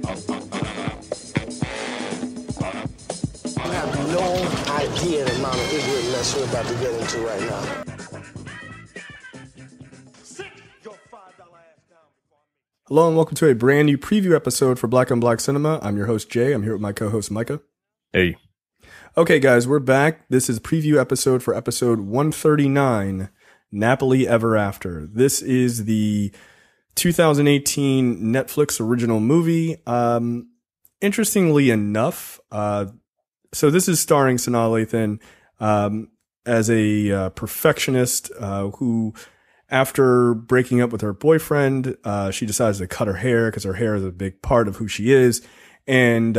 You have no idea the amount of ignorant mess we're about to get into right now. Hello and welcome to a brand new preview episode for Black on Black Cinema. I'm your host, Jay. I'm here with my co-host, Micah. Hey. Okay, guys, we're back. This is preview episode for episode 139, Nappily Ever After. This is the 2018 Netflix original movie. Interestingly enough, so this is starring Sanaa Lathan as a perfectionist who, after breaking up with her boyfriend, she decides to cut her hair because her hair is a big part of who she is. And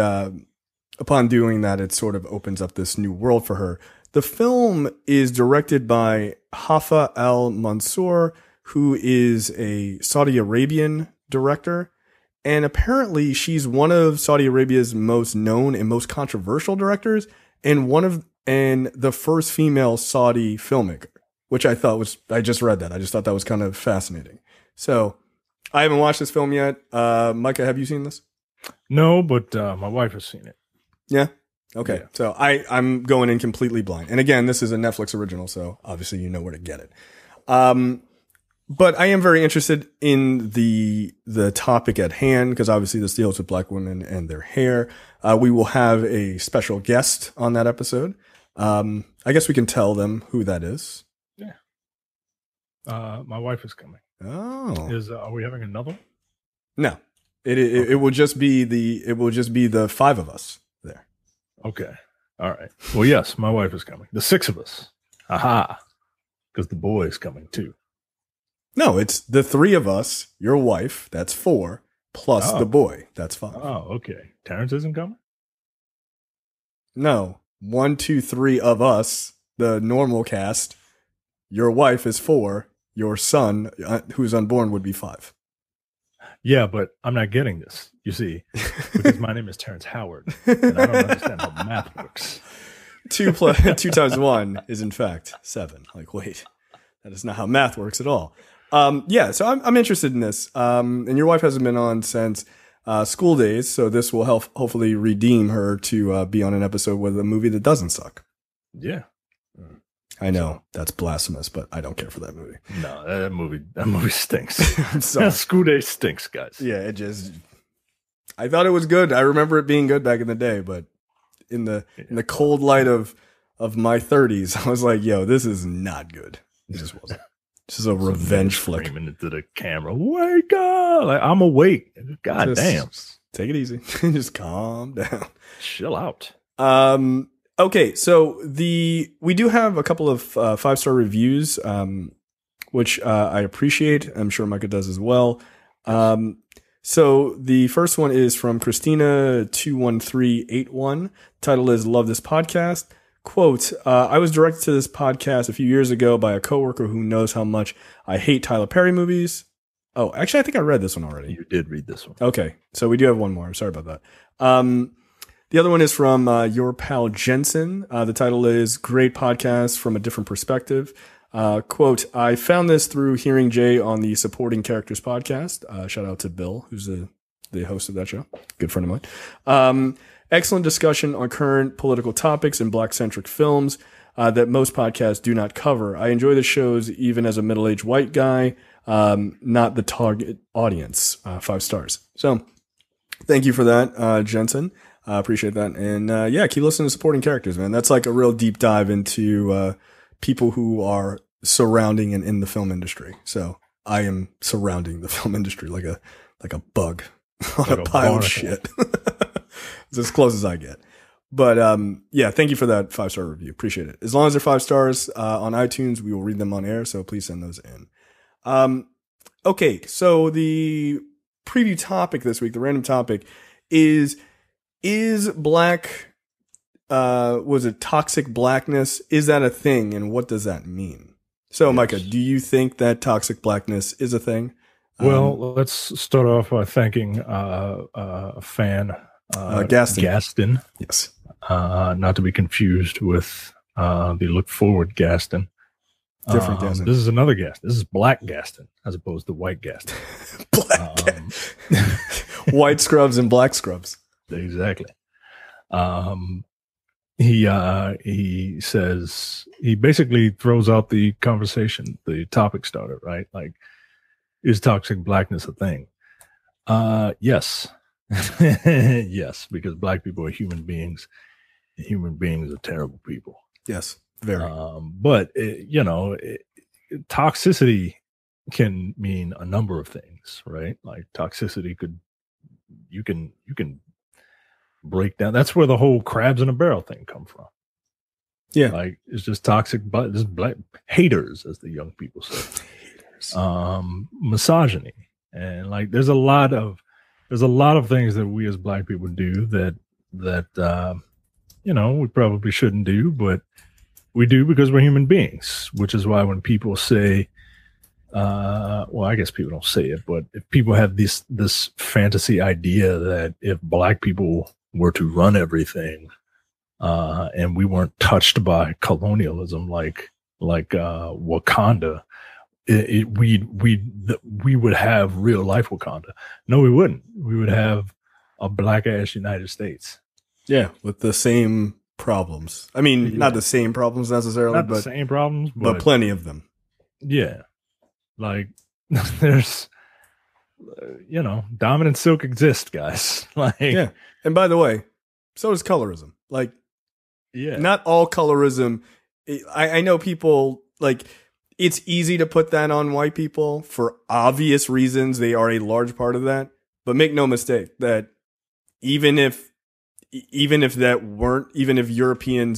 upon doing that, it sort of opens up this new world for her. The film is directed by Hafa al-Mansour, who is a Saudi Arabian director. And apparently she's one of Saudi Arabia's most known and most controversial directors, and the first female Saudi filmmaker, which I just read that. I just thought that was kind of fascinating. So I haven't watched this film yet. Micah, have you seen this? No, but my wife has seen it. Yeah. Okay. Yeah. So I'm going in completely blind. And again, this is a Netflix original, so obviously you know where to get it. But I am very interested in the topic at hand, because obviously this deals with Black women and their hair. We will have a special guest on that episode. I guess we can tell them who that is. Yeah. My wife is coming. Oh. Are we having another one? No. It will just be the five of us there. Okay. All right. Well, yes, my wife is coming. The six of us. Aha. Because the boy is coming too. No, it's the three of us, your wife, that's four, plus the boy, that's five. Oh, okay. Terrence isn't coming? No. 1, 2, 3 of us, the normal cast. Your wife is 4. Your son, who's unborn, would be 5. Yeah, but I'm not getting this, you see, because my name is Terrence Howard, and I don't understand how math works. 2 times 1 is, in fact, 7. Like, wait, that is not how math works at all. Yeah, so I'm interested in this. And your wife hasn't been on since school days, so this will hopefully redeem her to be on an episode with a movie that doesn't suck. Yeah. I know that's blasphemous, but I don't care for that movie. No, that movie stinks. I'm sorry. School Day stinks, guys. Yeah, I thought it was good. I remember it being good back in the day, but in the cold light of my 30s, I was like, yo, this is not good. It just wasn't. This is a revenge flick. Screaming into the camera, wake up! Like, I'm awake. God damn. Take it easy. Just calm down. Chill out. Okay, so we do have a couple of 5-star reviews, which I appreciate. I'm sure Micah does as well. So the first one is from Christina21381. Title is Love This Podcast. Quote, I was directed to this podcast a few years ago by a coworker who knows how much I hate Tyler Perry movies. Oh, actually, I think I read this one already. You did read this one. Okay, so we do have one more. I'm sorry about that. The other one is from your pal Jensen. The title is Great Podcast from a Different Perspective. Quote, I found this through hearing Jay on the Supporting Characters podcast. Shout out to Bill, who's the host of that show. Good friend of mine. Excellent discussion on current political topics and Black-centric films that most podcasts do not cover. I enjoy the shows even as a middle-aged white guy, not the target audience. 5 stars. So thank you for that, Jensen. I appreciate that. And yeah, keep listening to Supporting Characters, man. That's like a real deep dive into people who are surrounding and in the film industry. So I am surrounding the film industry like a bug on a pile of shit. It's as close as I get. But yeah, thank you for that 5-star review. Appreciate it. As long as they're 5 stars on iTunes, we will read them on air. So please send those in. Okay, so the preview topic this week, the random topic, is black, was it toxic blackness? Is that a thing? And what does that mean? So, yes. Micah, do you think that toxic blackness is a thing? Well, let's start off by thanking a fan, Gaston. Yes. Not to be confused with the Look Forward Gaston. Different Gaston. This is another Gaston. This is Black Gaston as opposed to White Gaston. Black Gaston. White scrubs and black scrubs. Exactly. He says, he basically throws out the conversation, the topic starter, right? Like, is toxic blackness a thing? Yes. Yes, because black people are human beings. And human beings are terrible people. Yes, very. But toxicity can mean a number of things, right? Like toxicity you can break down. That's where the whole crabs in a barrel thing come from. Yeah. Like it's just toxic, but just black haters, as the young people say. Haters. Misogyny. And like there's a lot of things that we as black people do that we probably shouldn't do, but we do because we're human beings, which is why when people say, well, I guess people don't say it, but if people have this fantasy idea that if black people were to run everything, and we weren't touched by colonialism like Wakanda, we would have real life Wakanda. No, we wouldn't. We would have a black ass United States. Yeah, with the same problems. I mean, not the same problems necessarily, but the same problems, but plenty of them. Yeah, like there's, dominant silk exists, guys. Like, yeah, and by the way, so does colorism. Like, yeah, not all colorism. I know people like. It's easy to put that on white people for obvious reasons. They are a large part of that. But make no mistake that even if Europeans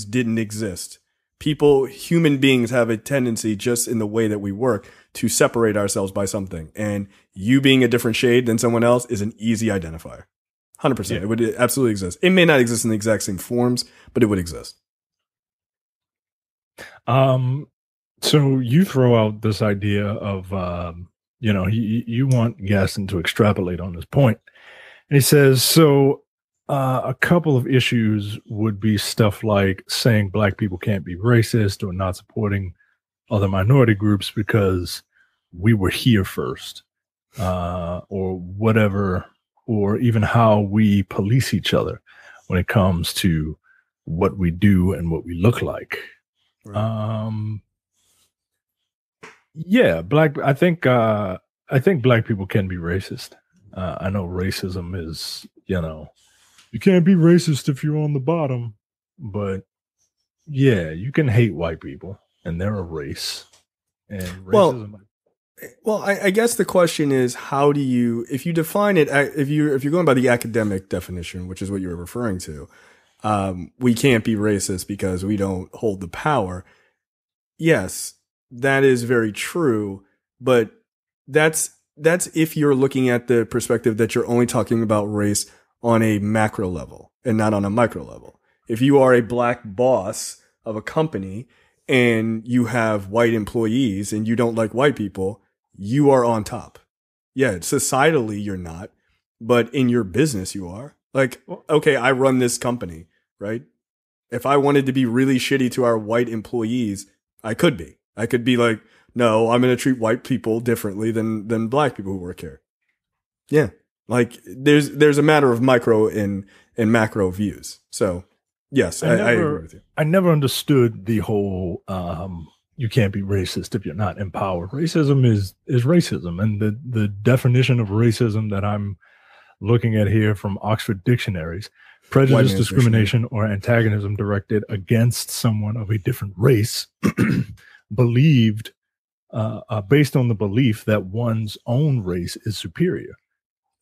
didn't exist, human beings have a tendency just in the way that we work to separate ourselves by something. And you being a different shade than someone else is an easy identifier. 100%. Yeah. It would absolutely exist. It may not exist in the exact same forms, but it would exist. So you throw out this idea of, you want Gaston to extrapolate on this point. And he says, so a couple of issues would be stuff like saying black people can't be racist or not supporting other minority groups because we were here first, or whatever, or even how we police each other when it comes to what we do and what we look like. Right. Yeah, I think black people can be racist. I know racism is, you can't be racist if you're on the bottom, but yeah, you can hate white people and they're a race. And racism. Well, I guess the question is, how do you, if you define it, if you're going by the academic definition, which is what you're referring to, we can't be racist because we don't hold the power. Yes. That is very true, but that's if you're looking at the perspective that you're only talking about race on a macro level and not on a micro level. If you are a black boss of a company and you have white employees and you don't like white people, you are on top. Yeah, societally you're not, but in your business you are. Like, okay, I run this company, right? If I wanted to be really shitty to our white employees, I could be. I could be like, no, I'm going to treat white people differently than black people who work here. Yeah. Like there's a matter of micro and macro views. So yes, I agree with you. I never understood the whole, you can't be racist if you're not empowered. Racism is racism. And the definition of racism that I'm looking at here from Oxford dictionaries, prejudice, discrimination, or antagonism directed against someone of a different race, believed, based on the belief that one's own race is superior.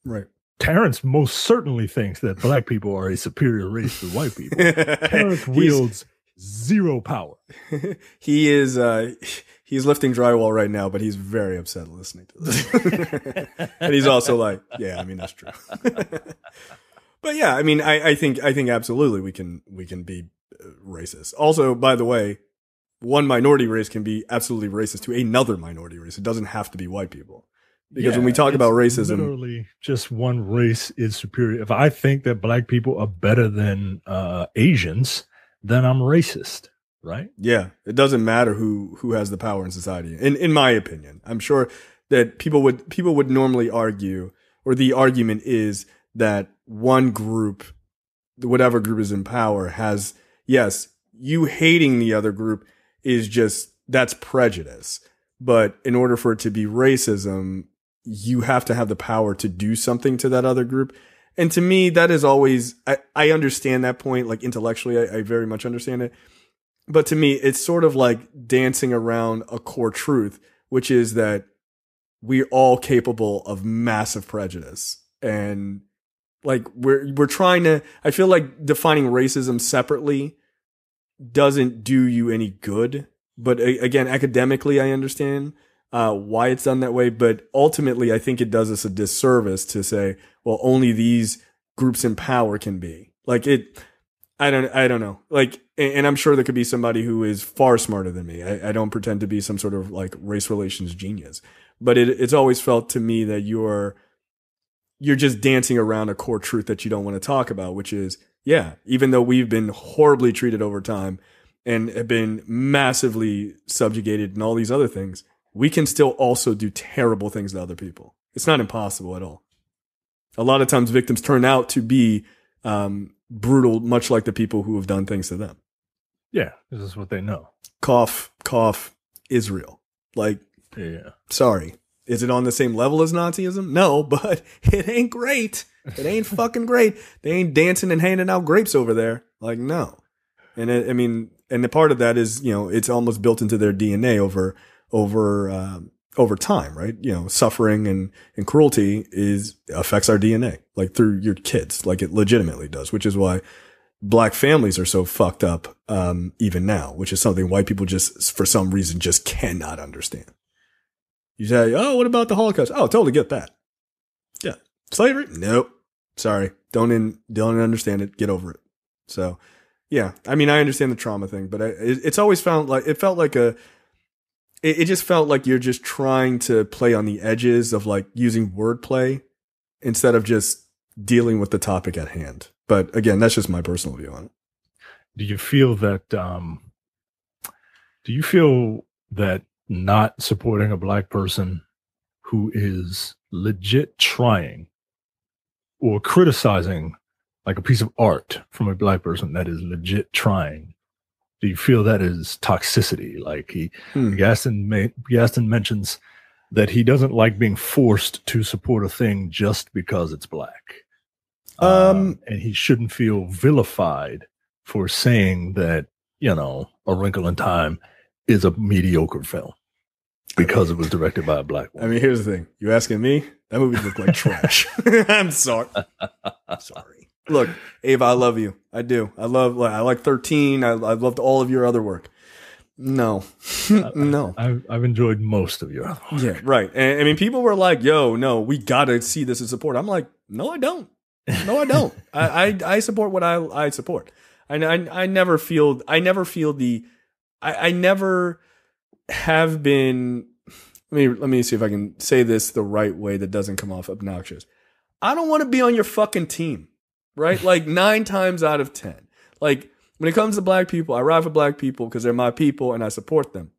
Right. Terrence most certainly thinks that black people are a superior race to white people. Terrence wields zero power. He is, he's lifting drywall right now, but he's very upset listening to this. And he's also like, yeah, I mean, that's true. But yeah, I mean, I think absolutely we can be racist. Also, by the way, one minority race can be absolutely racist to another minority race. It doesn't have to be white people. Because when we talk about racism, literally just one race is superior. If I think that black people are better than Asians, then I'm racist, right? Yeah, it doesn't matter who has the power in society. In my opinion, I'm sure that people would normally argue, or the argument is that one group, whatever group is in power, has, yes, you hating the other group is just, that's prejudice. But in order for it to be racism, you have to have the power to do something to that other group. And to me, that is always, I understand that point, like intellectually, I very much understand it. But to me, it's sort of like dancing around a core truth, which is that we're all capable of massive prejudice. And like, we're trying to, I feel like defining racism separately doesn't do you any good. But again, academically, I understand why it's done that way. But ultimately, I think it does us a disservice to say, well, only these groups in power can be like it. I don't know. Like, and I'm sure there could be somebody who is far smarter than me. I don't pretend to be some sort of like race relations genius, but it's always felt to me that you're just dancing around a core truth that you don't want to talk about, which is, yeah, even though we've been horribly treated over time and have been massively subjugated and all these other things, we can still also do terrible things to other people. It's not impossible at all. A lot of times victims turn out to be brutal, much like the people who have done things to them. Yeah, this is what they know. Cough, Israel. Like, yeah. Sorry. Is it on the same level as Nazism? No, but it ain't great. It ain't fucking great. They ain't dancing and handing out grapes over there. Like, no. And and the part of that is, it's almost built into their DNA over time, right? Suffering and cruelty affects our DNA, like through your kids, like it legitimately does, which is why black families are so fucked up, even now, which is something white people just, for some reason, just cannot understand. You say, oh, what about the Holocaust? Oh, totally get that. Yeah. Slavery? Nope. Sorry. Don't understand it. Get over it. So, yeah. I understand the trauma thing, but it's always felt like it just felt like you're just trying to play on the edges of like using wordplay instead of just dealing with the topic at hand. But again, that's just my personal view on it. Do you feel that not supporting a black person who is legit trying or criticizing like a piece of art from a black person that is legit trying, do you feel that is toxicity? Like Gaston mentions that he doesn't like being forced to support a thing just because it's black. And he shouldn't feel vilified for saying that, A Wrinkle in Time is a mediocre film because it was directed by a black woman. Here's the thing. You asking me? That movie looked like trash. I'm sorry. Sorry. Look, Ava, I love you. I do. I like 13. I loved all of your other work. No. No. I've enjoyed most of your other work. Yeah, right. And people were like, yo, no, we got to see this as support. I'm like, no, I don't. No, I don't. I support what I support. I never have been. Let me see if I can say this the right way that doesn't come off obnoxious. I don't want to be on your fucking team, right? Like 9 times out of 10. Like when it comes to black people, I ride for black people because they're my people and I support them.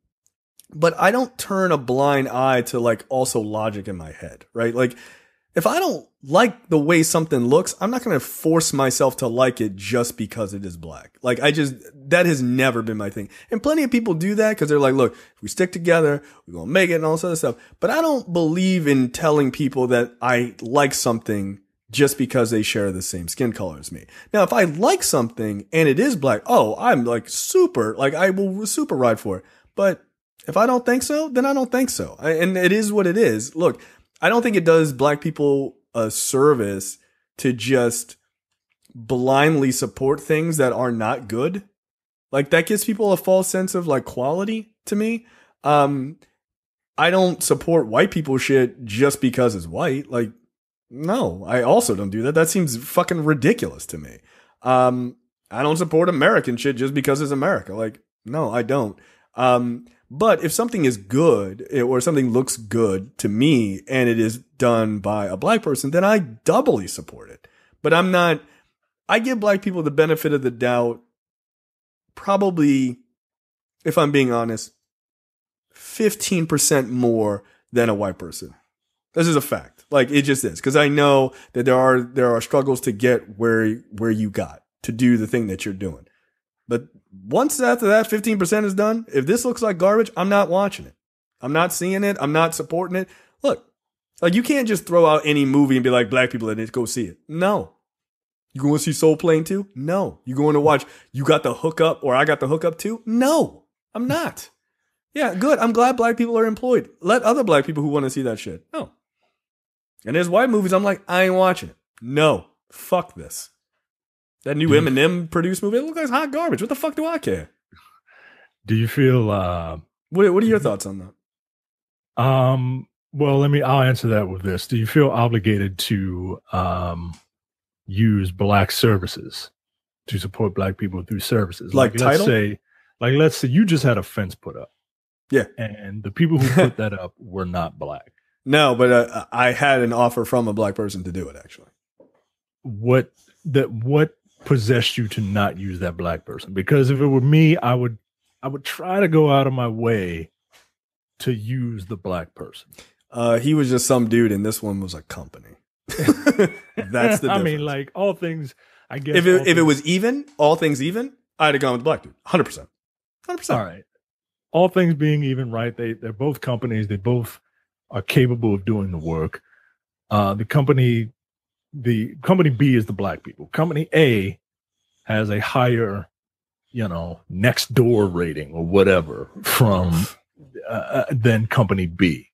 But I don't turn a blind eye to like also logic in my head, right? Like if I don't like the way something looks, I'm not going to force myself to like it just because it is black. Like that has never been my thing. And plenty of people do that because they're like, look, if we stick together, we're going to make it and all this other stuff. But I don't believe in telling people that I like something just because they share the same skin color as me. Now, if I like something and it is black, I'm like super, like I will super ride for it. But if I don't think so, then I don't think so. And it is what it is. Look, I don't think it does black people a service to just blindly support things that are not good. Like that gives people a false sense of like quality to me. I don't support white people shit just because it's white. Like, no, I also don't do that. That seems fucking ridiculous to me. I don't support American shit just because it's America. Like, no, I don't. But if something is good or something looks good to me and it is done by a black person, then I doubly support it. But I give black people the benefit of the doubt, probably, if I'm being honest, 15% more than a white person. This is a fact. Like it just is. Cause I know that there are struggles to get where you got to do the thing that you're doing. But once after that 15% is done, if this looks like garbage, I'm not watching it. I'm not seeing it. I'm not supporting it. Look, like you can't just throw out any movie and be like, black people in it, go see it. No. You going to see Soul Plane 2? No. You going to watch You Got the Hookup or I Got the Hookup 2? No, I'm not. Yeah, good. I'm glad black people are employed. Let other black people who want to see that shit. No. And there's white movies, I'm like, I ain't watching it. No. Fuck this. That new Eminem produced movie, it looks like hot garbage. What the fuck do I care? Do you feel What are your thoughts on that? Well, I'll answer that with this. Do you feel obligated to use black services to support black people through services? Like let's say you just had a fence put up. Yeah. And the people who put that up were not black. No, but I had an offer from a black person to do it, actually. What possessed you to not use that black person? Because if it were me, I would try to go out of my way to use the black person. He was just some dude, and this one was a company. That's the difference. I mean, like all things, I guess. If it was even, all things even, I'd have gone with the black dude. 100%. 100%. All right. All things being even, right? They're both companies. They both are capable of doing the work. The company B is the black people. Company A has a higher, next door rating or whatever from than company B.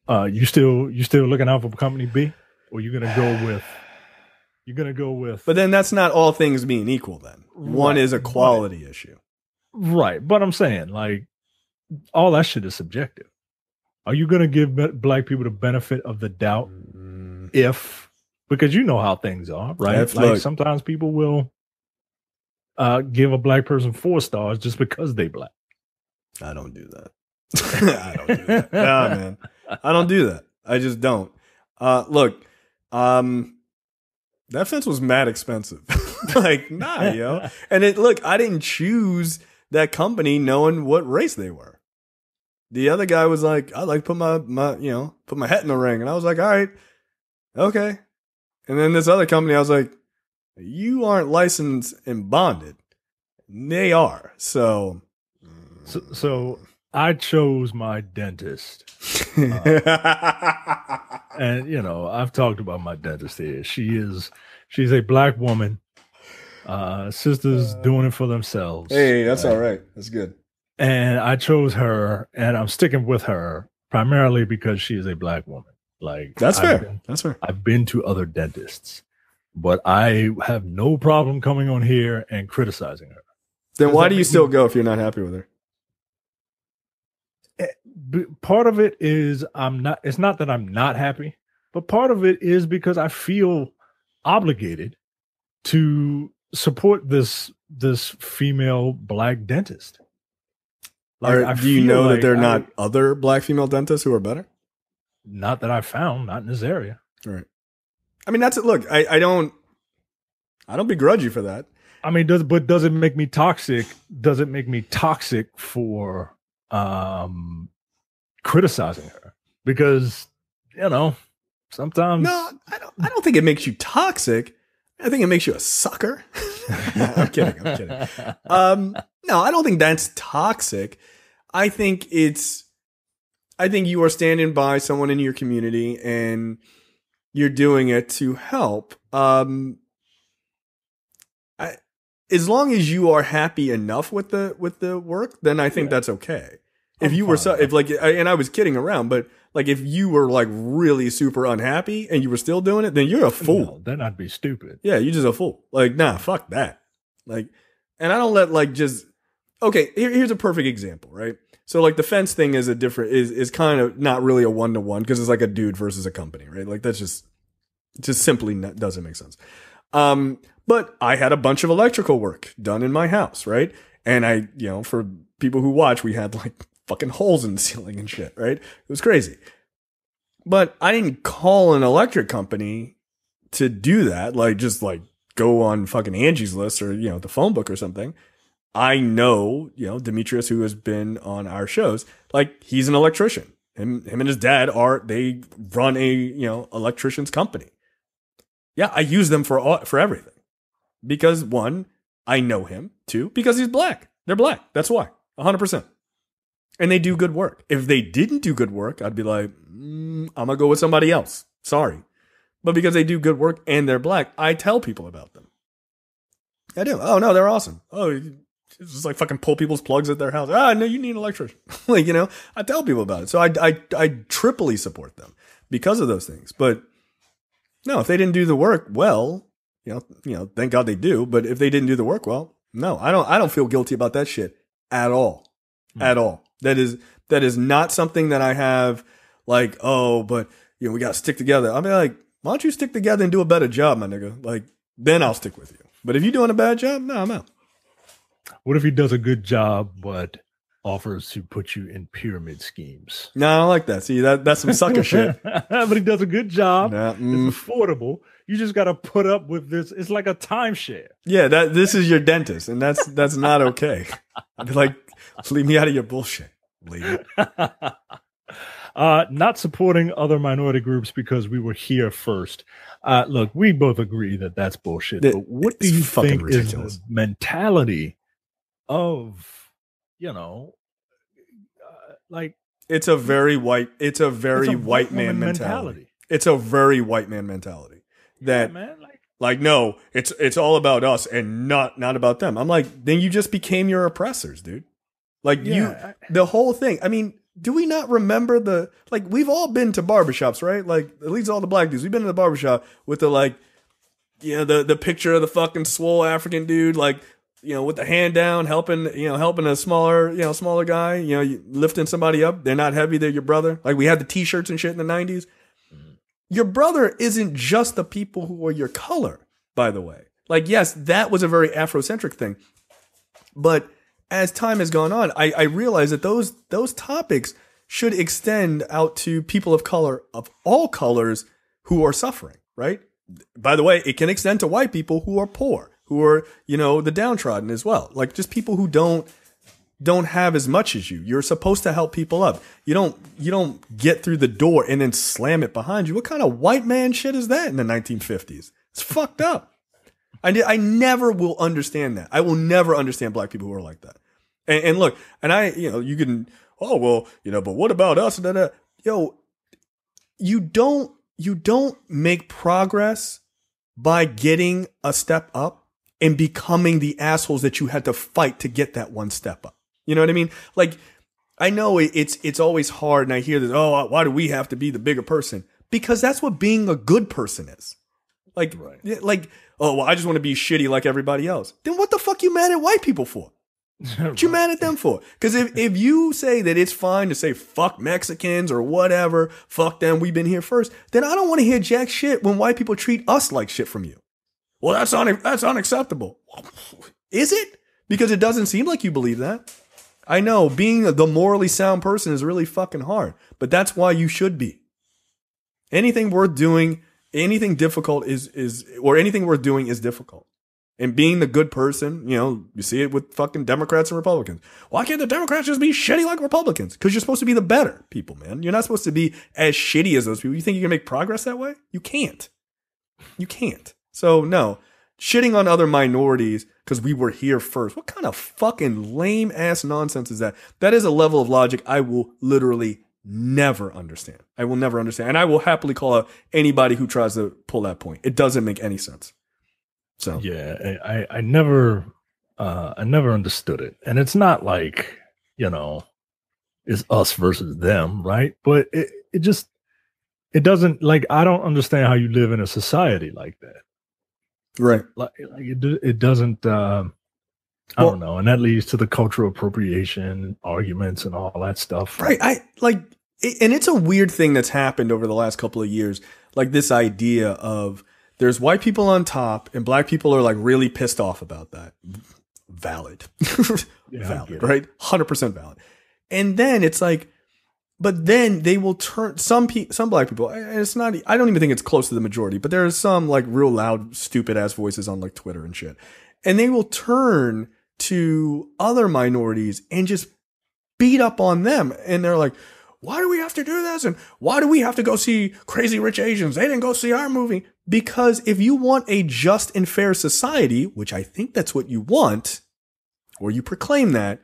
You still looking out for company B, or you're gonna go with? But then that's not all things being equal. Then one is a quality issue, right? But I'm saying, like, all that shit is subjective. Are you gonna give black people the benefit of the doubt because you know how things are, right? Like sometimes people will give a black person 4 stars just because they black. I don't do that. I don't do that. Nah, man. I don't do that. I just don't. Look, that fence was mad expensive. Like, nah, yo. And I didn't choose that company knowing what race they were. The other guy was like, I'd like to put my hat in the ring. And I was like, all right, okay. And then this other company, I was like, you aren't licensed and bonded. They are. So I chose my dentist. And, I've talked about my dentist here. She's a black woman. Sisters doing it for themselves. Hey, that's all right. That's good. And I chose her, and I'm sticking with her primarily because she is a black woman. Like, that's fair. That's fair. I've been to other dentists, but I have no problem coming on here and criticizing her. Then why do you still go if you're not happy with her? Part of it is it's not that I'm not happy, but part of it is because I feel obligated to support this female black dentist. Like, do you know that there are not other black female dentists who are better? Not that I've found, not in this area. Right. I mean, that's it. Look, I don't begrudge you for that. I mean, does it make me toxic? Does it make me toxic for criticizing her? Because sometimes no, I don't think it makes you toxic. I think it makes you a sucker. I'm kidding. No, I don't think that's toxic. I think you are standing by someone in your community and you're doing it to help. As long as you are happy enough with the work, then I think that's okay. If you were and I was kidding around, but like if you were like really super unhappy and you were still doing it, then you're a fool. No, then I'd be stupid. Yeah, you're just a fool. Like, nah, fuck that. Like, and I don't let okay, here's a perfect example, right? So like the fence thing is is kind of not really a 1-to-1 because it's like a dude versus a company, right? Like that's just simply doesn't make sense. But I had a bunch of electrical work done in my house, right? And I, for people who watch, we had like fucking holes in the ceiling and shit, right? It was crazy. But I didn't call an electric company to do that. Like just like go on fucking Angie's List or, the phone book or something. I know, Demetrius, who has been on our shows, like he's an electrician. Him and his dad they run a, electrician's company. Yeah, I use them for everything. Because one, I know him. Two, because he's black. They're black. That's why. 100%. And they do good work. If they didn't do good work, I'd be like, I'm going to go with somebody else. Sorry. But because they do good work and they're black, I tell people about them. I do. Oh, no, they're awesome. Oh, it's just like fucking pull people's plugs at their house. No, you need an electrician. Like, I tell people about it. So I triply support them because of those things. But no, if they didn't do the work well, thank God they do. But if they didn't do the work well, no, I don't feel guilty about that shit at all. At all. That is not something that I have like, oh, but we got to stick together. I'll be like, why don't you stick together and do a better job, my nigga? Like, then I'll stick with you. But if you're doing a bad job, no, I'm out. What if he does a good job, but offers to put you in pyramid schemes? No, I don't like that. See, that's some sucker shit. But he does a good job. It's affordable. You just got to put up with this. It's like a timeshare. Yeah, this is your dentist, and that's not okay. I'd be like, leave me out of your bullshit, lady. Not supporting other minority groups because we were here first. Look, we both agree that that's bullshit. But what do you think ridiculous. Is the mentality of, like it's a very white man mentality. It's a very white man mentality. That yeah, man, like no, it's all about us and not about them. I'm like, then you just became your oppressors, dude. Like the whole thing. I mean, do we not remember we've all been to barbershops, right? Like, at least all the black dudes. We've been in the barbershop with the picture of the fucking swole African dude, like, with the hand down, helping a smaller guy, lifting somebody up. They're not heavy. They're your brother. Like, we had the t-shirts and shit in the 90s. Your brother isn't just the people who are your color, by the way. Like, yes, that was a very Afrocentric thing. But as time has gone on, I realize that those topics should extend out to people of color, of all colors, who are suffering, right? By the way, it can extend to white people who are poor, who are, the downtrodden as well. Like, just people who don't have as much as you. You're supposed to help people up. You don't get through the door and then slam it behind you. What kind of white man shit is that in the 1950s? It's fucked up. I never will understand that. I will never understand black people who are like that. And look, and you can, but what about us? Yo, you don't make progress by getting a step up and becoming the assholes that you had to fight to get that one step up. You know what I mean? Like, I know it's always hard, and I hear this, why do we have to be the bigger person? Because that's what being a good person is. Like, right. Like, I just want to be shitty like everybody else. Then what the fuck you mad at white people for? What you mad at them for? Because if you say that it's fine to say fuck Mexicans or whatever, fuck them, we've been here first, then I don't want to hear jack shit when white people treat us like shit from you. Well, that's unacceptable. Is it? Because it doesn't seem like you believe that. I know being the morally sound person is really fucking hard, but that's why you should be. Anything worth doing, anything difficult anything worth doing is difficult. And being the good person, you see it with fucking Democrats and Republicans. Why can't the Democrats just be shitty like Republicans? Because you're supposed to be the better people, man. You're not supposed to be as shitty as those people. You think you can make progress that way? You can't. You can't. So no, shitting on other minorities because we were here first. What kind of fucking lame ass nonsense is that? That is a level of logic I will literally never understand. I will never understand. And I will happily call out anybody who tries to pull that point. It doesn't make any sense. So yeah, I never understood it. And it's not like, it's us versus them, right? But it doesn't, like, I don't understand how you live in a society like that. Right. Like it doesn't, I don't know. And that leads to the cultural appropriation arguments and all that stuff. Right. And it's a weird thing that's happened over the last couple of years. Like this idea of there's white people on top and black people are like really pissed off about that. Valid. Yeah, valid, right? 100% valid. And then it's like, but then they will turn some black people. And it's not. I don't even think it's close to the majority. But there are some like real loud, stupid ass voices on like Twitter and shit, and they will turn to other minorities and just beat up on them. And they're like, why do we have to do this? And why do we have to go see Crazy Rich Asians? They didn't go see our movie. Because if you want a just and fair society, which I think that's what you want, or you proclaim that,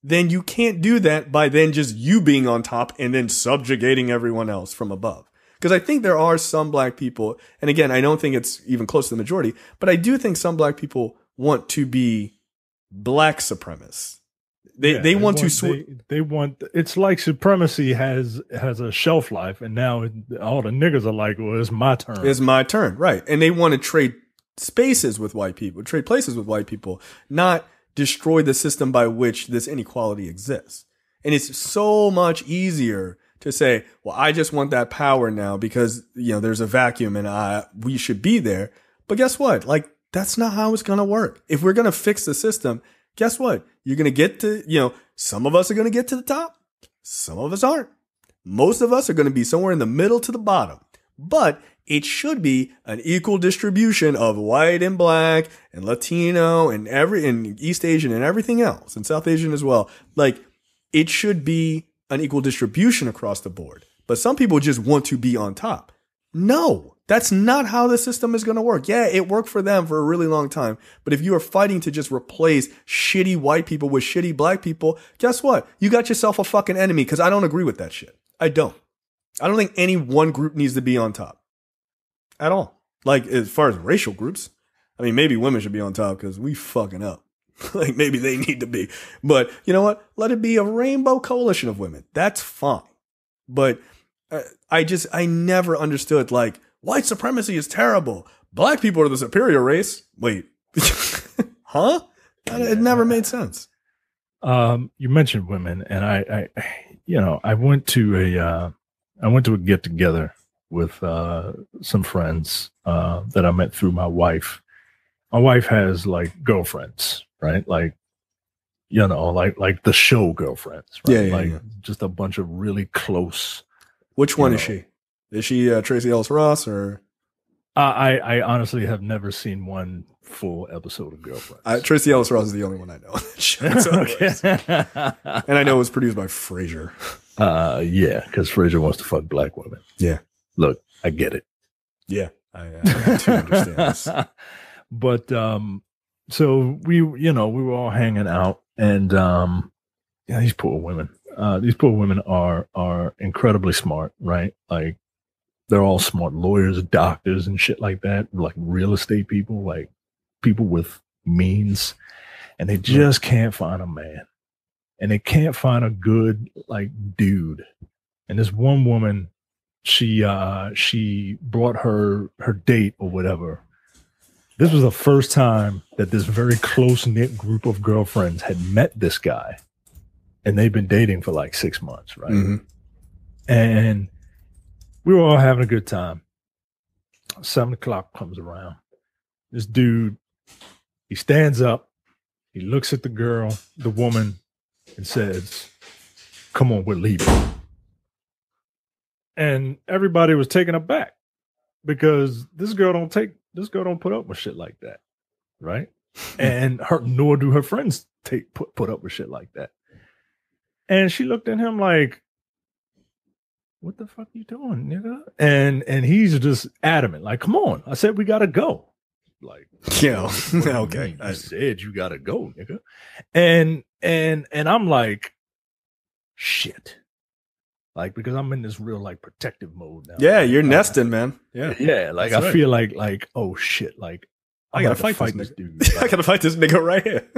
then you can't do that by then just you being on top and then subjugating everyone else from above. Because I think there are some black people, and again, I don't think it's even close to the majority, but I do think some black people want to be black supremacists. They want it's like supremacy has a shelf life, and now all the niggas are like, well, it's my turn. It's my turn, right? And they want to trade spaces with white people, trade places with white people, not destroy the system by which this inequality exists. And it's so much easier to say, well, I just want that power now because, there's a vacuum and we should be there. But guess what? Like, that's not how it's going to work. If we're going to fix the system, guess what? You're going to get to, some of us are going to get to the top. Some of us aren't. Most of us are going to be somewhere in the middle to the bottom. But it should be an equal distribution of white and black and Latino and East Asian and everything else, and South Asian as well. Like, it should be an equal distribution across the board. But some people just want to be on top. No, that's not how the system is going to work. Yeah, it worked for them for a really long time. But if you are fighting to just replace shitty white people with shitty black people, guess what? You got yourself a fucking enemy, because I don't agree with that shit. I don't think any one group needs to be on top at all. Like, as far as racial groups, I mean, maybe women should be on top because we fucking up. Like, maybe they need to be. But you know what? Let it be a rainbow coalition of women. That's fine. But I never understood, like, white supremacy is terrible. Black people are the superior race. Wait. Huh? It never made sense. You mentioned women, and I went to a get together with some friends that I met through my wife. My wife has like girlfriends, right? Like, like the show girlfriends, right? Yeah. Just a bunch of really close. Which one is she? Is she Tracy Ellis Ross or? I honestly have never seen one full episode of Girlfriends. Tracy Ellis Ross is the only one I know. And I know it was produced by Frasier. Yeah, because Frasier wants to fuck black women. Yeah. Look, I get it. Yeah, I do understand this. But so we were all hanging out, and these poor women. These poor women are incredibly smart, right? Like, they're all smart lawyers, doctors, and shit like that, like real estate people, like people with means, and they just can't find a man, and they can't find a good like dude. And this one woman, she brought her date or whatever. This was the first time that this very close knit group of girlfriends had met this guy, and they've been dating for like 6 months, right? Mm-hmm. And we were all having a good time. 7 o'clock comes around. This dude, he stands up, he looks at the woman, and says, "Come on, we're leaving." And everybody was taken aback because this girl don't put up with shit like that, right? And nor do her friends put up with shit like that. And she looked at him like, "What the fuck you doing, nigga?" And he's just adamant, like, "Come on." I said, "We gotta go." Like, yeah, okay. I said you gotta go, nigga. And I'm like, shit. Like, because I'm in this real like protective mode now. Yeah, you're nesting, man. Yeah. Yeah. Like, I feel like, oh shit, like I gotta fight this dude. Like, I gotta fight this nigga right here.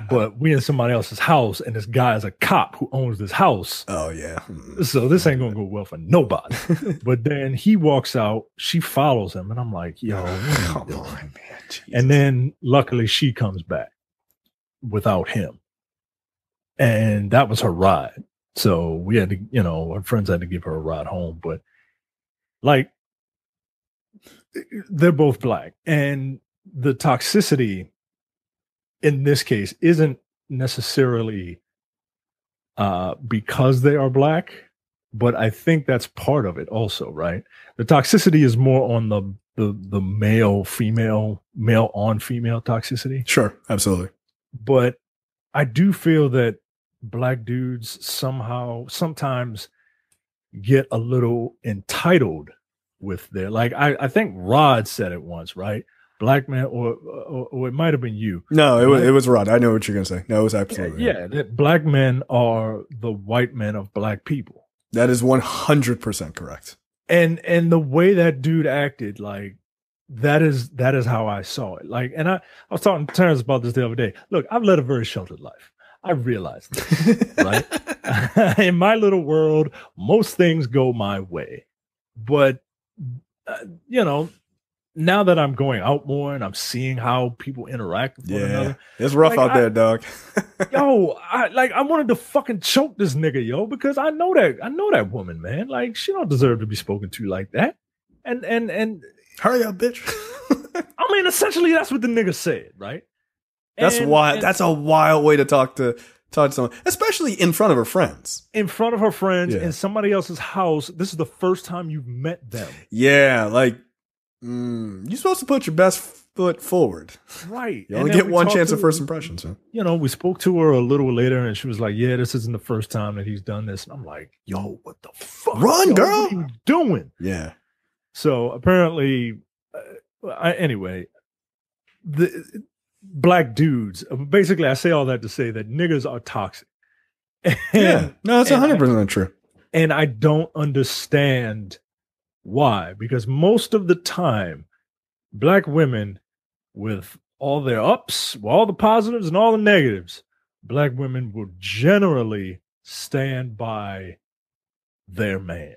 But we in somebody else's house, and this guy is a cop who owns this house. Oh yeah. So this ain't gonna go well for nobody. But then he walks out, she follows him, and I'm like, yo, come on, man. Jesus. And then luckily she comes back without him. And that was her ride. So we had to, our friends had to give her a ride home. But like, they're both black, and the toxicity in this case isn't necessarily because they are black, but I think that's part of it also, right? The toxicity is more on the male on female toxicity. Sure, absolutely. But I do feel that black dudes sometimes get a little entitled with their, like, I think Rod said it once, right? Black men, or it might have been you. No, it was Rod. I know what you're going to say. No, it was absolutely. Yeah, that black men are the white men of black people. That is 100% correct. And the way that dude acted, like, that is how I saw it. Like, and I was talking to Terrence about this the other day. Look, I've led a very sheltered life. I realized this, right? In my little world, most things go my way. But, you know, now that I'm going out more and I'm seeing how people interact with one another. It's rough out there, dog. Yo, I wanted to fucking choke this nigga, yo, because I know that woman, man. Like, she don't deserve to be spoken to like that. And hurry up, bitch. I mean, essentially that's what the nigga said, right? That's wild. That's a wild way to talk to someone, especially in front of her friends. In front of her friends in somebody else's house. This is the first time you've met them. Yeah, like, you're supposed to put your best foot forward. Right. You only get one chance at first impressions. Huh? You know, we spoke to her a little later and she was like, yeah, this isn't the first time that he's done this. And I'm like, yo, what the fuck? Run, girl. What are you doing? Yeah. So apparently, anyway, the black dudes, basically I say all that to say that niggas are toxic. Yeah. No, that's 100% true. And I don't understand why, because most of the time, black women, with all their ups, all the positives and all the negatives, black women will generally stand by their man.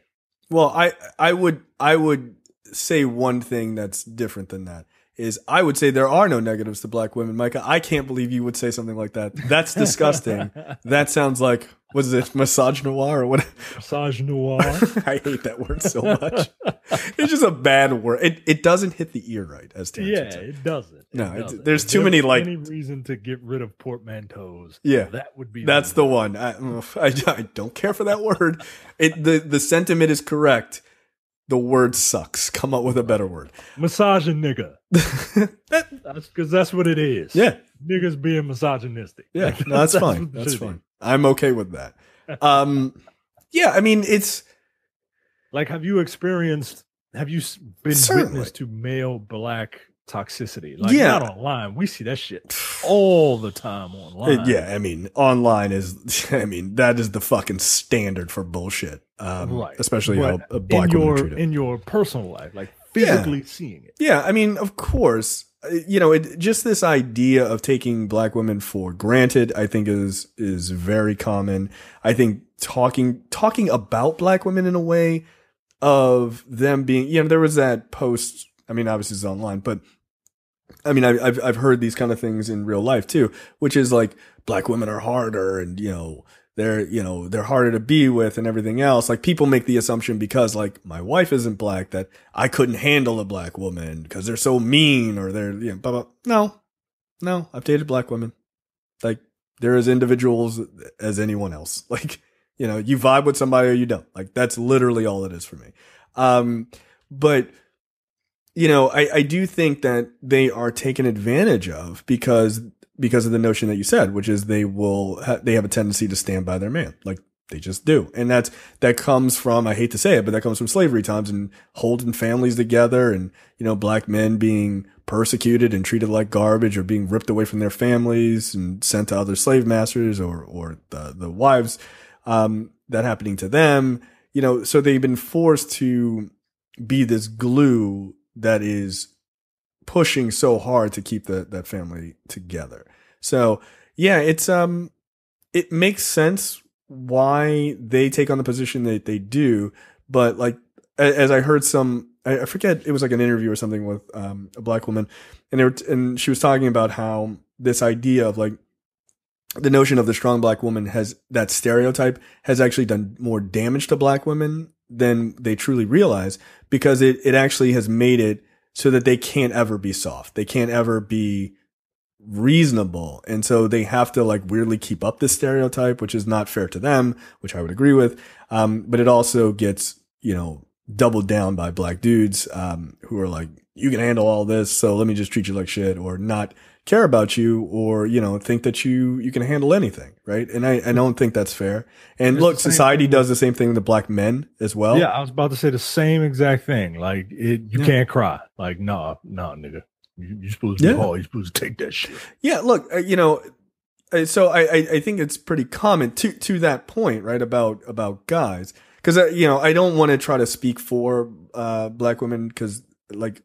Well, I would say one thing that's different than that is I would say there are no negatives to black women. Micah, I can't believe you would say something like that. That's disgusting. That sounds like, what is it, misogynoir or what? Misogynoir. I hate that word so much. It's just a bad word. It doesn't hit the ear right, as Terrence would say. It doesn't. No, there's too many, like, any reason to get rid of portmanteaus. Yeah, that would be. That's the one. I don't care for that word. The sentiment is correct. The word sucks. Come up with a better word. Massaging nigga. That's because that's what it is. Yeah. Niggas being misogynistic. Yeah. No, that's fine. That's fine. I'm okay with that. Yeah, I mean, it's like, have you been witness to male black toxicity? Like, not online. We see that shit all the time online. Yeah, I mean, online that is the fucking standard for bullshit. Right. Especially how a black woman treated. In your personal life, like physically seeing it. Yeah, I mean, of course, you know, just this idea of taking black women for granted, I think is very common. I think talking about black women in a way of them being, you know, there was that post, I mean, obviously it's online, but I mean, I've heard these kind of things in real life too, which is like black women are harder and, they're harder to be with and everything else. Like, people make the assumption because, like, my wife isn't black that I couldn't handle a black woman because they're so mean or they're, blah, blah. No, I've dated black women. Like, they're as individuals as anyone else. Like, you vibe with somebody or you don't. Like, that's literally all it is for me. But I do think that they are taken advantage of because of the notion that you said, which is they have a tendency to stand by their man. Like, they just do. And that comes from, I hate to say it, but that comes from slavery times and holding families together and, black men being persecuted and treated like garbage or being ripped away from their families and sent to other slave masters or the wives, that happening to them, so they've been forced to be this glue that is pushing so hard to keep that family together. So yeah, it makes sense why they take on the position that they do. But like, as I heard I forget, it was like an interview or something with a black woman, and she was talking about how this idea of like the notion of the strong black woman that stereotype has actually done more damage to black women than they truly realize, because it actually has made it so that they can't ever be soft. They can't ever be reasonable. And so they have to like weirdly keep up this stereotype, which is not fair to them, which I would agree with. But it also gets, doubled down by black dudes who are like, you can handle all this, so let me just treat you like shit, or not care about you, or, you know, think that you can handle anything, right? And I don't think that's fair. And It's look, society does the same thing to black men as well. Yeah, I was about to say the same exact thing. Like, you can't cry. Like, no, nigga. You're supposed to be hard. You're supposed to take that shit. Yeah, look, you know, so I think it's pretty common to that point, right, about guys. Because, you know, I don't want to try to speak for black women because, like,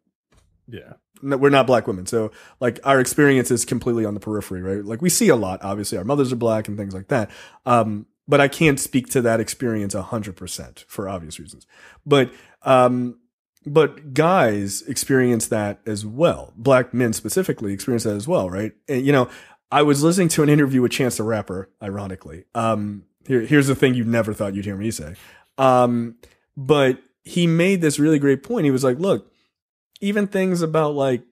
we're not black women. So, like, our experience is completely on the periphery, right? Like, we see a lot. Obviously, our mothers are black and things like that. But I can't speak to that experience 100% for obvious reasons. But guys experience that as well. Black men specifically experience that as well, right? And, you know, I was listening to an interview with Chance the Rapper, ironically. Here's the thing you never thought you'd hear me say. But he made this really great point. He was like, look, even things about like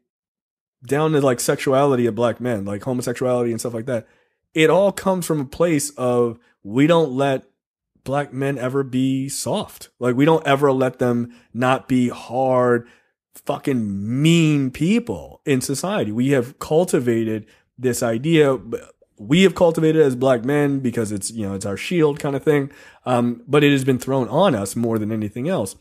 down to like sexuality of black men, like homosexuality and stuff like that, it all comes from a place of we don't let black men ever be soft. Like we don't ever let them not be hard, fucking mean people in society. We have cultivated this idea. We have cultivated it as black men because it's, you know, it's our shield kind of thing. But it has been thrown on us more than anything else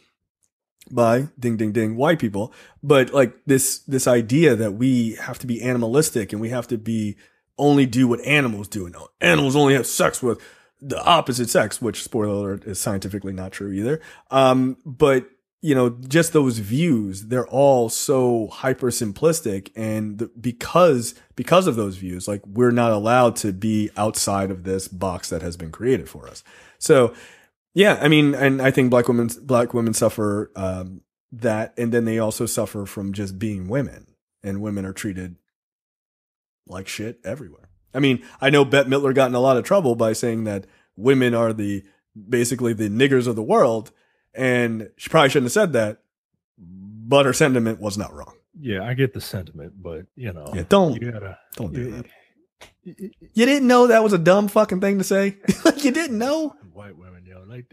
by ding, ding, ding, white people. But like this idea that we have to be animalistic and we have to be only do what animals do. And animals only have sex with the opposite sex, which, spoiler alert, is scientifically not true either. But you know, just those views, they're all so hyper simplistic. And because of those views, like we're not allowed to be outside of this box that has been created for us. So yeah, I mean, and I think black women suffer, that. And then they also suffer from just being women, and women are treated like shit everywhere. I mean, I know Bette Midler got in a lot of trouble by saying that women are basically the niggers of the world. And she probably shouldn't have said that, but her sentiment was not wrong. Yeah, I get the sentiment, but you know, don't do that. You didn't know that was a dumb fucking thing to say. Like you didn't know. White women, yo, like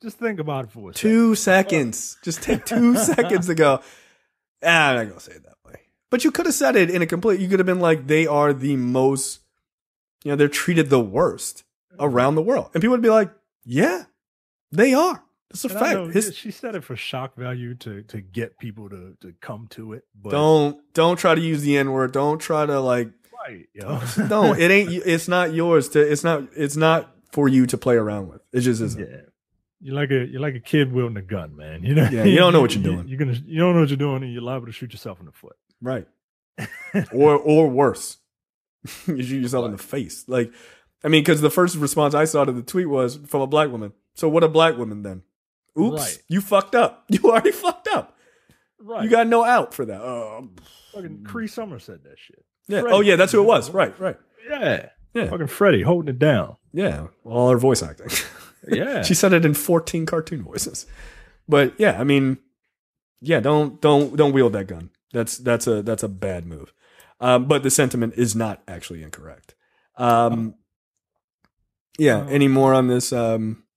just think about it for a 2 seconds. Just take 2 seconds to go. I'm not gonna say it that way. But you could have said it in a complete. You could have been like, they are the most. You know, they're treated the worst around the world, and people would be like, yeah, they are. It's a fact. She said it for shock value to get people to come to it. But don't try to use the N-word. Don't try to like. Right, yo. Don't. It ain't. It's not yours to. It's not for you to play around with. It just isn't. Yeah. You're like a kid wielding a gun, man. You know. Yeah. You don't know what you're doing. You don't know what you're doing, and you're liable to shoot yourself in the foot. Right. or worse, you shoot yourself in the face. Like, I mean, because the first response I saw to the tweet was from a black woman. So what a black woman then? Oops, right. You fucked up. You already fucked up. Right. You got no out for that. Fucking Cree Summer said that shit. Yeah. Freddie. Oh, yeah, that's who it was. Right. Yeah. Fucking Freddie holding it down. Yeah. All her voice acting. Yeah. She said it in 14 cartoon voices. But yeah, I mean, yeah, don't wield that gun. That's a bad move. But the sentiment is not actually incorrect. Yeah. Any more on this?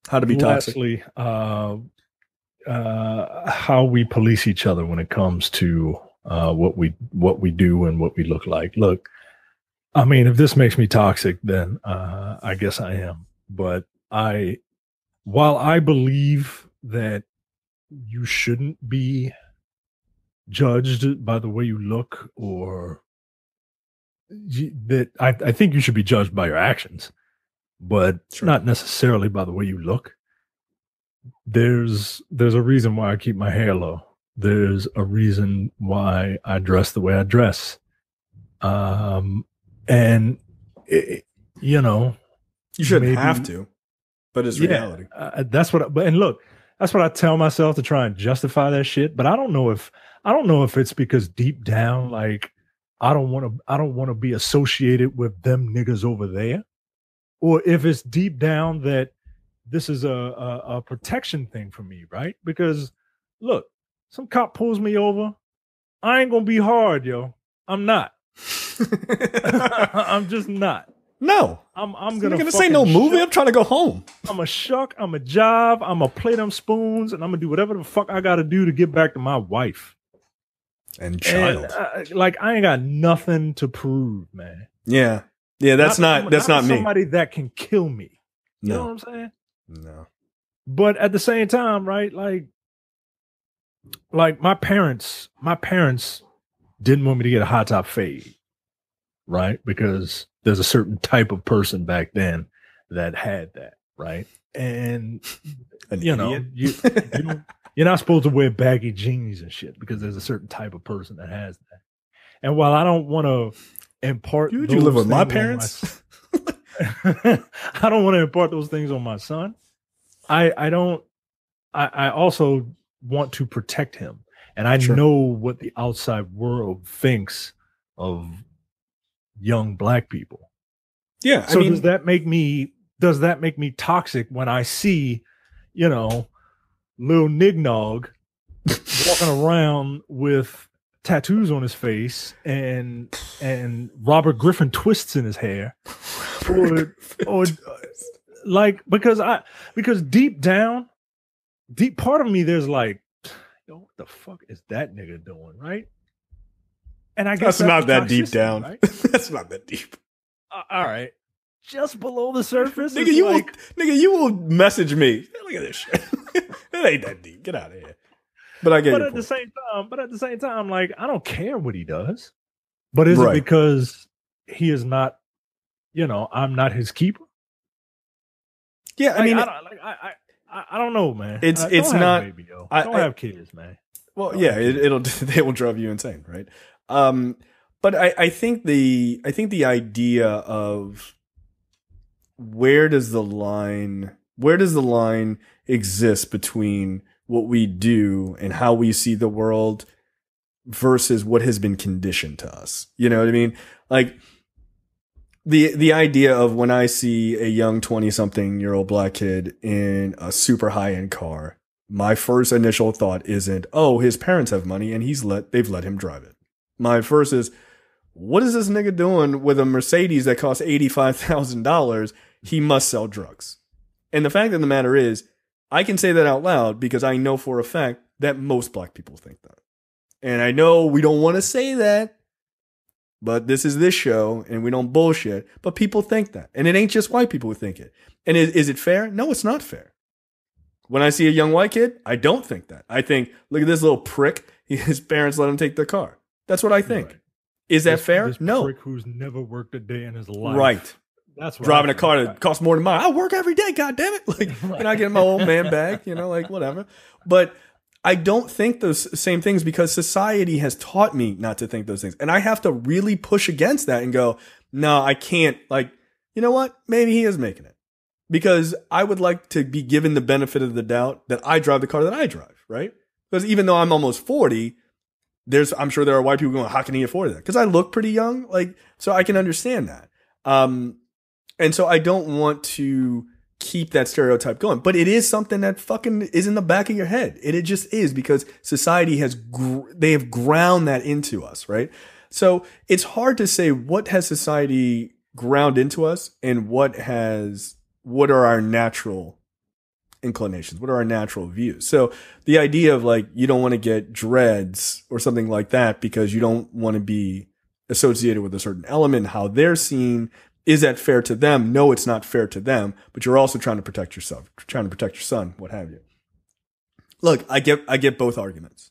How to be toxic. Lastly, how we police each other when it comes to what we do and what we look like. Look, I mean, if this makes me toxic, then I guess I am. But while I believe that you shouldn't be judged by the way you look, or that I think you should be judged by your actions, but not necessarily by the way you look. There's a reason why I keep my hair low. There's a reason why I dress the way I dress. And you know, you shouldn't have to, but it's reality. That's what. That's what I tell myself to try and justify that shit. But I don't know if it's because deep down, like I don't want to be associated with them niggas over there. Or if it's deep down that this is a protection thing for me, right? Because look, some cop pulls me over, I ain't gonna be hard, yo. I'm not. I'm just not. No. I'm Gonna gonna say no movie. shuck. I'm trying to go home. I'm a shuck. I'm a jive. I'm a play them spoons, and I'm gonna do whatever the fuck I gotta do to get back to my wife And child. And, like I ain't got nothing to prove, man. Yeah. That's not me. Somebody that can kill me. You No. know what I'm saying? No. But at the same time, right? Like my parents didn't want me to get a high top fade, right? Because there's a certain type of person back then that had that, right? And you know, you're not supposed to wear baggy jeans and shit because there's a certain type of person that has that. And while I don't want to impart, you live with my parents? I don't want to impart those things on my son. I also want to protect him. And I know what the outside world thinks of young black people. Yeah. So does that make me toxic when I see, you know, little Nignog walking around with tattoos on his face and Robert Griffin twists in his hair, or like because deep part of me there's like, yo, what the fuck is that nigga doing, right? And I guess that's not that deep down. Right? That's not that deep. All right, just below the surface, nigga. You will message me. Look at this shit. It ain't that deep. Get out of here. But I get. But at the same time, like I don't care what he does. But is it because he is not? You know, I'm not his keeper. Yeah, I mean, I don't know, man. It's not. Baby, yo. Don't have kids, man. Well, yeah, they will drive you insane, right? But I think the idea of where does the line exist between what we do and how we see the world versus what has been conditioned to us. You know what I mean? Like the idea of when I see a young 20-something-year-old black kid in a super high-end car, my first initial thought isn't, oh, his parents have money and they've let him drive it. My first is, what is this nigga doing with a Mercedes that costs $85,000? He must sell drugs. And the fact of the matter is, I can say that out loud because I know for a fact that most black people think that. And I know we don't want to say that, but this is this show and we don't bullshit, but people think that. And it ain't just white people who think it. And is it fair? No, it's not fair. When I see a young white kid, I don't think that. I think, look at this little prick. His parents let him take the car. That's what I think. Right. Is that fair? This no. Prick who's never worked a day in his life. Right. That's driving a car that costs more than mine. I work every day, goddammit. Like, and I get my old man bag, you know, like whatever. But I don't think those same things because society has taught me not to think those things. And I have to really push against that and go, no, I can't. Like, you know what? Maybe he is making it. Because I would like to be given the benefit of the doubt that I drive the car that I drive, right? Because even though I'm almost 40, I'm sure there are white people going, how can he afford that? Because I look pretty young, like, so I can understand that. And so I don't want to keep that stereotype going, but it is something that fucking is in the back of your head. It just is because society they have ground that into us, right? So it's hard to say what has society ground into us and what are our natural inclinations? What are our natural views? So the idea of like, you don't want to get dreads or something like that because you don't want to be associated with a certain element, how they're seen. Is that fair to them? No, it's not fair to them, but you're also trying to protect yourself, trying to protect your son, what have you. Look, I get both arguments,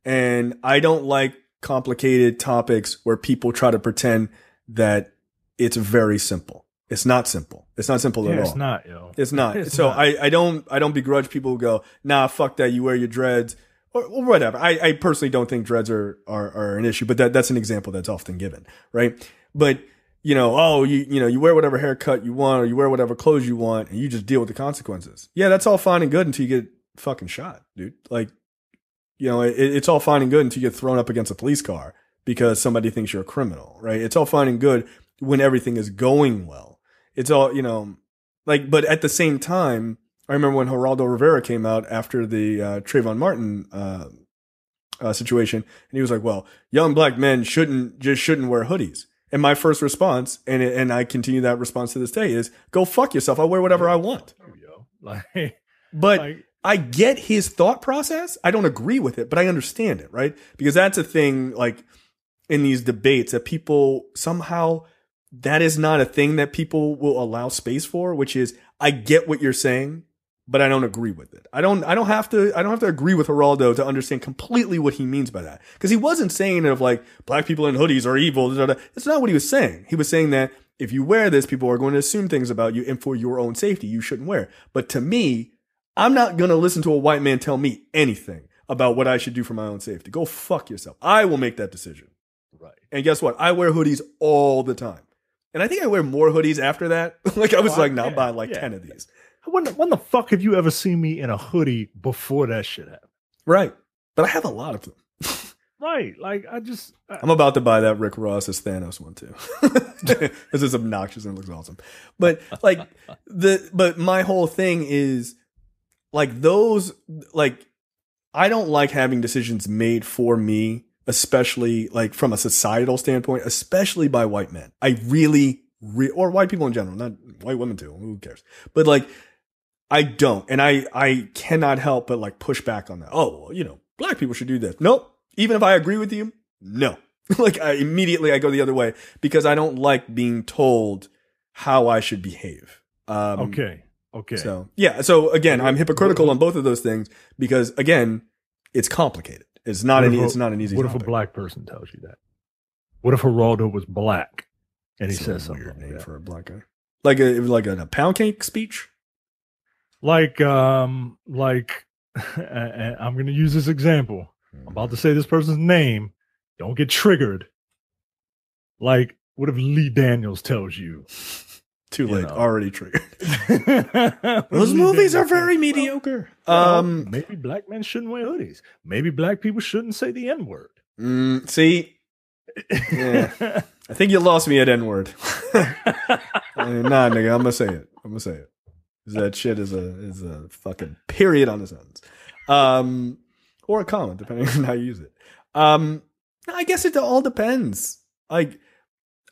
and I don't like complicated topics where people try to pretend that it's very simple. It's not simple. It's not simple at all. It's not, yo. It's not. So I don't begrudge people who go, nah, fuck that. You wear your dreads or whatever. I personally don't think dreads are an issue, but that's an example that's often given, right? But you know, you wear whatever haircut you want or you wear whatever clothes you want and you just deal with the consequences. Yeah, that's all fine and good until you get fucking shot, dude. Like, you know, it's all fine and good until you get thrown up against a police car because somebody thinks you're a criminal, right? It's all fine and good when everything is going well. It's all, you know, like, but at the same time, I remember when Geraldo Rivera came out after the Trayvon Martin situation, and he was like, well, young black men shouldn't wear hoodies. And my first response, and I continue that response to this day, is go fuck yourself. I'll wear whatever I want. But I get his thought process. I don't agree with it, but I understand it, right? Because that's a thing, like, in these debates that people somehow, that is not a thing that people will allow space for, which is, I get what you're saying, but I don't agree with it. I don't have to agree with Geraldo to understand completely what he means by that. Because he wasn't saying it of like, black people in hoodies are evil. That's not what he was saying. He was saying that if you wear this, people are going to assume things about you, and for your own safety, you shouldn't wear it. But to me, I'm not going to listen to a white man tell me anything about what I should do for my own safety. Go fuck yourself. I will make that decision. Right. And guess what? I wear hoodies all the time. And I think I wear more hoodies after that. Like, I was I'll buy like 10 of these. When the fuck have you ever seen me in a hoodie before that shit happened? Right. But I have a lot of them. Right. Like, I'm about to buy that Rick Ross's Thanos one too. This is obnoxious and it looks awesome. But like but my whole thing is like those, like, I don't like having decisions made for me, especially like from a societal standpoint, especially by white men. I really, or white people in general, not white women too. Who cares? But like, I don't. And I cannot help but like push back on that. Oh, well, you know, black people should do this. Nope. Even if I agree with you, no. Like I go the other way because I don't like being told how I should behave. Okay. So yeah. So again, I'm hypocritical on both of those things because again, it's complicated. It's not an easy. What topic. if a black person tells you that? What if Geraldo was black and he says something weird like name that? For a black guy, like a pound cake speech? Like I'm going to use this example. I'm about to say this person's name. Don't get triggered. Like, what if Lee Daniels tells you? Too late. Already triggered. Those movies are very mediocre. Maybe black men shouldn't wear hoodies. Maybe black people shouldn't say the N-word. See, yeah. I think you lost me at N-word. Nah, nigga, I'm gonna say it. That shit is a fucking period on the sentence. Or a comma, depending on how you use it. I guess it all depends. Like,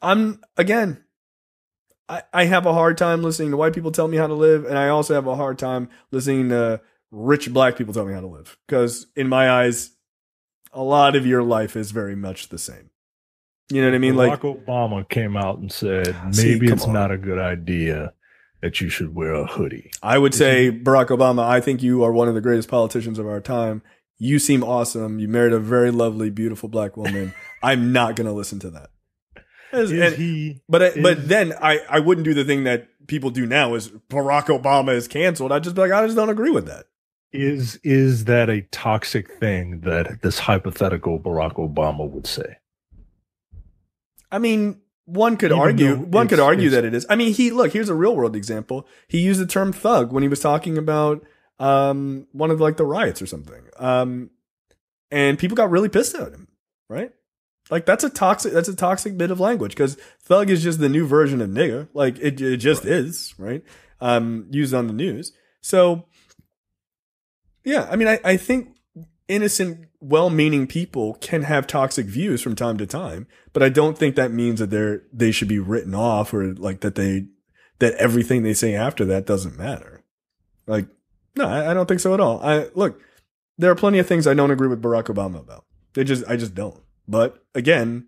I have a hard time listening to white people tell me how to live, and I also have a hard time listening to rich black people tell me how to live. Because in my eyes, a lot of your life is very much the same. You know what I mean? Barack Like Obama came out and said, maybe it's not a good idea that you should wear a hoodie. I would say, Barack Obama, I think you are one of the greatest politicians of our time. You seem awesome. You married a very lovely, beautiful black woman. I'm not going to listen to that. But then I wouldn't do the thing that people do now is Barack Obama is canceled. I'd just be like, I just don't agree with that. Is that a toxic thing that this hypothetical Barack Obama would say? I mean, one could argue that it is. I mean, here's a real world example. He used the term thug when he was talking about one of like the riots or something. And people got really pissed at him, right? Like that's a toxic bit of language because thug is just the new version of nigga. Like it just is, right? Used on the news. So yeah, I mean, I think innocent, well-meaning people can have toxic views from time to time, but I don't think that means that they should be written off or like that everything they say after that doesn't matter. Like, no, I don't think so at all. Look, there are plenty of things I don't agree with Barack Obama about. I just don't. But again,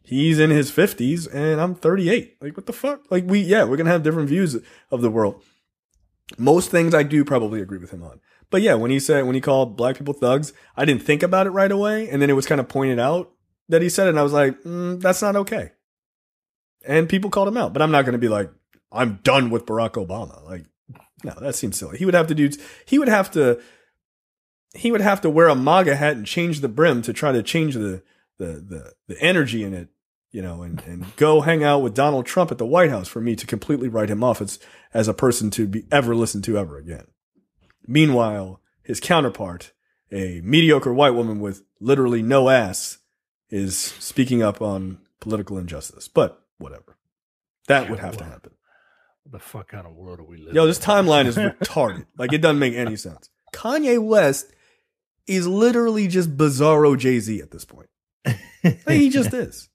he's in his 50s and I'm 38. Like, what the fuck? Like, we're going to have different views of the world. Most things I do probably agree with him on. But yeah, when he called black people thugs, I didn't think about it right away. And then it was kind of pointed out that he said it. And I was like, that's not okay. And people called him out. But I'm not going to be like, I'm done with Barack Obama. Like, no, that seems silly. He would have to wear a MAGA hat and change the brim to try to change the energy in it, you know, and go hang out with Donald Trump at the White House for me to completely write him off as a person to be ever listened to ever again. Meanwhile, his counterpart, a mediocre white woman with literally no ass, is speaking up on political injustice. But whatever. That would have to happen. What the fuck kind of world are we living in? Yo, this timeline is retarded. Like, it doesn't make any sense. Kanye West is literally just bizarro Jay-Z at this point. Like, he just is.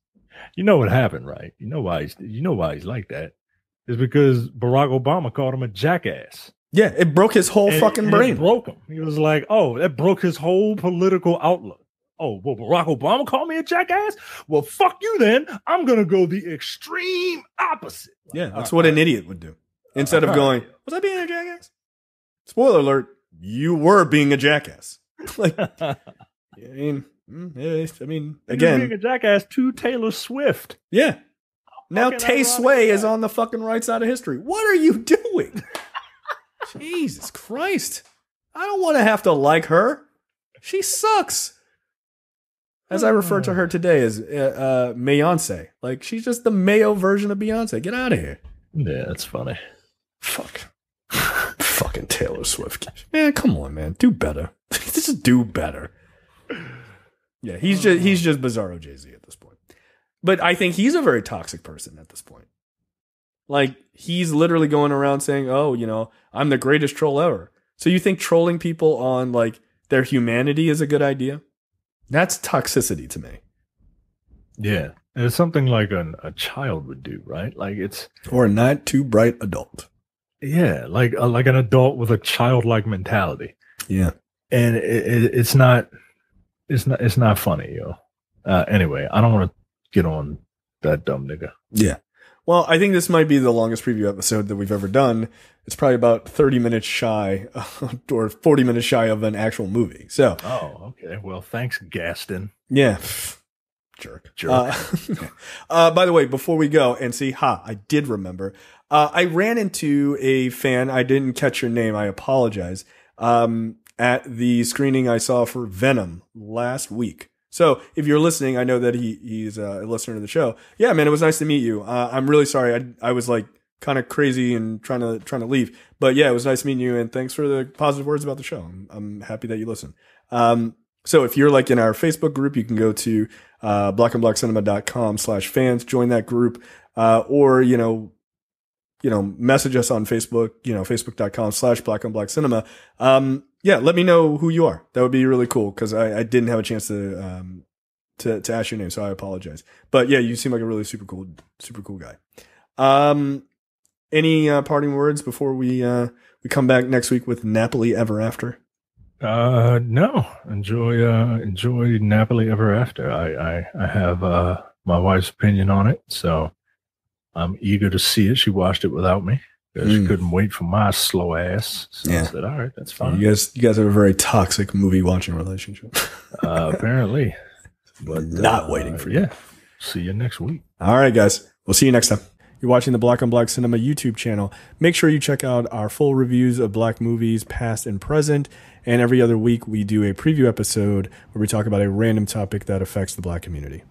You know what happened, right? You know why he's like that. It's because Barack Obama called him a jackass. Yeah, it broke his whole fucking brain. It broke him. He was like, oh, that broke his whole political outlook. Oh, well, Barack Obama called me a jackass? Well, fuck you then. I'm going to go the extreme opposite. Yeah, that's what an idiot would do. Instead of going, was I being a jackass? Spoiler alert, you were being a jackass. Like, I mean, again. Being a jackass to Taylor Swift. Yeah. Now Tay Sway is on the fucking right side of history. What are you doing? Jesus Christ. I don't want to have to like her. She sucks. As I refer to her today as Beyonce. Like, she's just the Mayo version of Beyonce. Get out of here. Yeah, that's funny. Fuck. Fucking Taylor Swift. Man, come on, man. Do better. Just do better. Yeah, he's just Bizarro Jay-Z at this point. But I think he's a very toxic person at this point. Like, he's literally going around saying, oh, you know, I'm the greatest troll ever. So you think trolling people on, like, their humanity is a good idea? That's toxicity to me. Yeah. It's something like a child would do, right? Like it's... Or a not too bright adult. Yeah, like an adult with a childlike mentality. Yeah. And it's not funny, yo. Anyway, I don't want to get on that dumb nigga. Yeah. Well, I think this might be the longest preview episode that we've ever done. It's probably about 30 minutes shy or 40 minutes shy of an actual movie. So. Oh, okay. Well, thanks, Gaston. Yeah. Jerk. By the way, before we go and see, I did remember. I ran into a fan. I didn't catch your name. I apologize. At the screening I saw for Venom last week. So if you're listening, I know that he's a listener to the show. Yeah, man, it was nice to meet you. I'm really sorry. I was like kind of crazy and trying to leave, but yeah, it was nice meeting you. And thanks for the positive words about the show. I'm happy that you listen. So if you're like in our Facebook group, you can go to blackandblackcinema.com/fans, join that group, or message us on Facebook, facebook.com/blackandblackcinema. Yeah, let me know who you are. That would be really cool because I didn't have a chance to ask your name, so I apologize. But yeah, you seem like a really super cool guy. Any parting words before we come back next week with Nappily Ever After? No. Enjoy Nappily Ever After. I have my wife's opinion on it, so I'm eager to see it. She watched it without me. She couldn't wait for my slow ass. So I said, all right, that's fine. You guys have a very toxic movie watching relationship. Apparently. But not waiting for you. Yeah. See you next week. All right, guys. We'll see you next time. You're watching the Black on Black Cinema YouTube channel. Make sure you check out our full reviews of Black movies, past and present. And every other week, we do a preview episode where we talk about a random topic that affects the Black community.